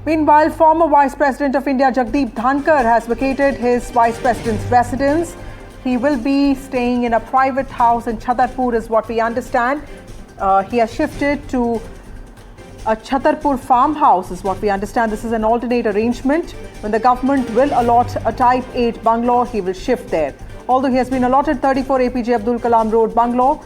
Meanwhile, former Vice President of India Jagdeep Dhankar has vacated his Vice President's residence. He will be staying in a private house in Chhatarpur is what we understand. He has shifted to a Chhatarpur farmhouse is what we understand. This is an alternate arrangement. When the government will allot a Type 8 bungalow, he will shift there. Although he has been allotted 34 APJ Abdul Kalam Road bungalow,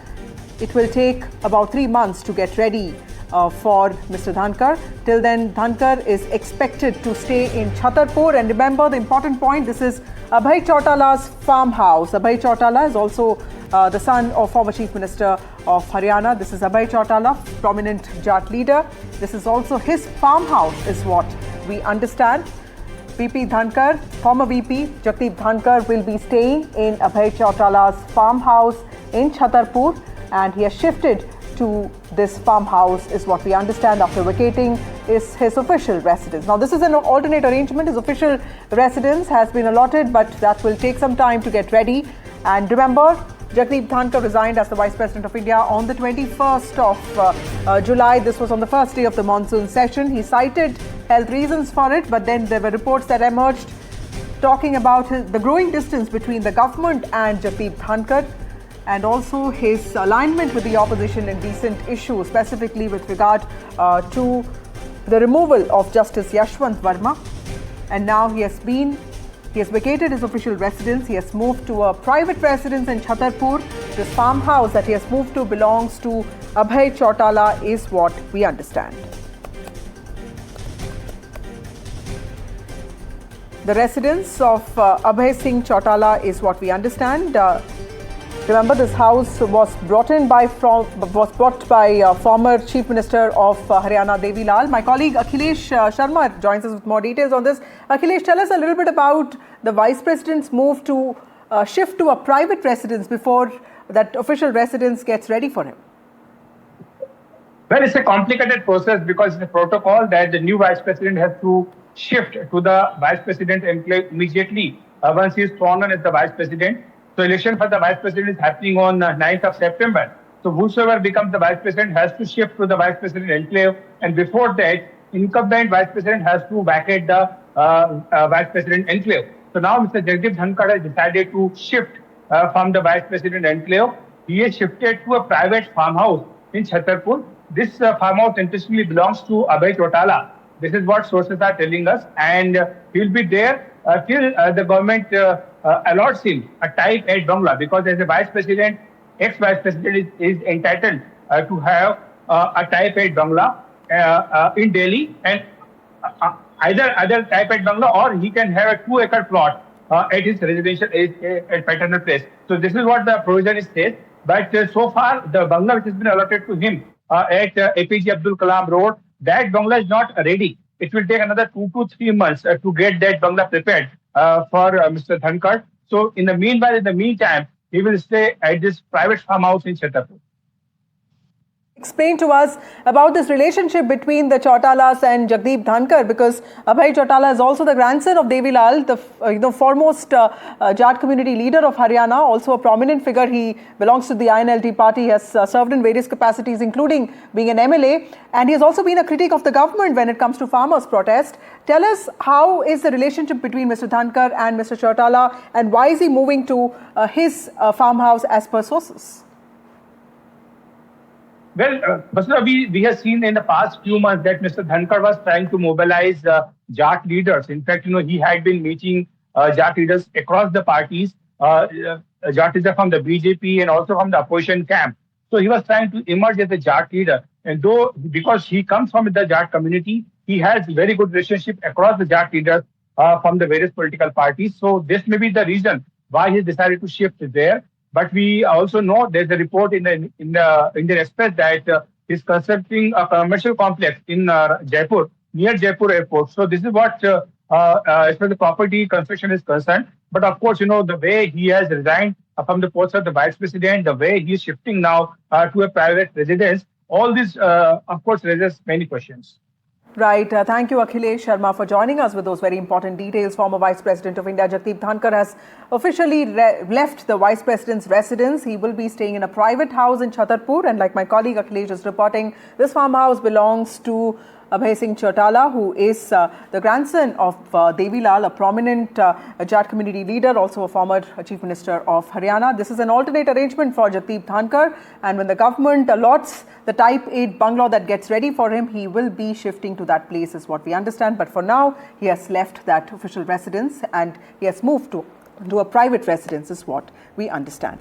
it will take about 3 months to get ready for Mr. Dhankar. Till then, Dhankar is expected to stay in Chhatarpur. And remember the important point, this is Abhay Chautala's farmhouse. Abhay Chautala is also the son of former Chief Minister of Haryana. This is Abhay Chautala, prominent Jat leader. This is also his farmhouse is what we understand. VP Dhankar, former VP Jagdeep Dhankar will be staying in Abhay Chautala's farmhouse in Chhatarpur, and he has shifted to this farmhouse is what we understand after vacating is his official residence. Now this is an alternate arrangement. His official residence has been allotted, but that will take some time to get ready. And remember, Jagdeep Dhankar resigned as the Vice President of India on the 21st of July. This was on the first day of the monsoon session. He cited health reasons for it, but then there were reports that emerged talking about the growing distance between the government and Jagdeep Dhankar, and also his alignment with the opposition in recent issues, specifically with regard to the removal of Justice Yashwant Verma. And now he has vacated his official residence. He has moved to a private residence in Chhatarpur. This farmhouse that he has moved to belongs to Abhay Chautala is what we understand. The residence of Abhay Singh Chautala is what we understand. Remember, this house was brought by former Chief Minister of Haryana, Devi Lal. My colleague Akhilesh Sharma joins us with more details on this. Akhilesh, tell us a little bit about the Vice President's move to shift to a private residence before that official residence gets ready for him. Well, it's a complicated process because it's a protocol that the new Vice President has to shift to the Vice President immediately once he is sworn in as the Vice President. So election for the Vice President is happening on 9th of September. So whosoever becomes the Vice President has to shift to the Vice President enclave. And before that, incumbent Vice President has to vacate the Vice President enclave. So now Mr. Jagdeep Dhankar has decided to shift from the Vice President enclave. He has shifted to a private farmhouse in Chhatarpur. This farmhouse interestingly belongs to Abhay Chautala. This is what sources are telling us. And he will be there till the government allots him a Type 8 bungalow, because as a Vice President, ex-Vice President is entitled to have a Type 8 bungalow in Delhi, and either Type 8 bungalow or he can have a 2-acre plot at his residential at paternal place. So this is what the provision is said. But so far, the bungalow which has been allotted to him at APJ Abdul Kalam Road, that bungalow is not ready. It will take another 2 to 3 months to get that bungalow prepared for Mr. Dhankar. So in the meantime, he will stay at this private farmhouse in Chhatarpur. Explain to us about this relationship between the Chautalas and Jagdeep Dhankar, because Abhay Chautala is also the grandson of Devi Lal, the foremost Jat community leader of Haryana, also a prominent figure. He belongs to the INLT party, has served in various capacities, including being an MLA, and he has also been a critic of the government when it comes to farmers' protest. Tell us, how is the relationship between Mr. Dhankar and Mr. Chautala, and why is he moving to his farmhouse as per sources? Well, we have seen in the past few months that Mr. Dhankar was trying to mobilize Jat leaders. In fact, he had been meeting Jat leaders across the parties, Jat leaders from the BJP and also from the opposition camp. So he was trying to emerge as a Jat leader. And because he comes from the Jat community, he has very good relationship across the Jat leaders from the various political parties. So this may be the reason why he decided to shift there. But we also know there's a report in the Indian Express that he's constructing a commercial complex in Jaipur, near Jaipur airport. So this is what, as far as the property construction is concerned. But of course, the way he has resigned from the post of the Vice President, the way he's shifting now to a private residence, all this, of course, raises many questions. Right. Thank you, Akhilesh Sharma, for joining us with those very important details. Former Vice President of India, Jagdeep Dhankar, has officially left the Vice President's residence. He will be staying in a private house in Chhatarpur. And like my colleague Akhilesh is reporting, this farmhouse belongs to Abhay Singh Chautala, who is the grandson of Devi Lal, a prominent Jat community leader, also a former Chief Minister of Haryana. This is an alternate arrangement for Jagdeep Dhankar, and when the government allots the Type 8 bungalow that gets ready for him, he will be shifting to that place, is what we understand. But for now, he has left that official residence and he has moved to a private residence, is what we understand.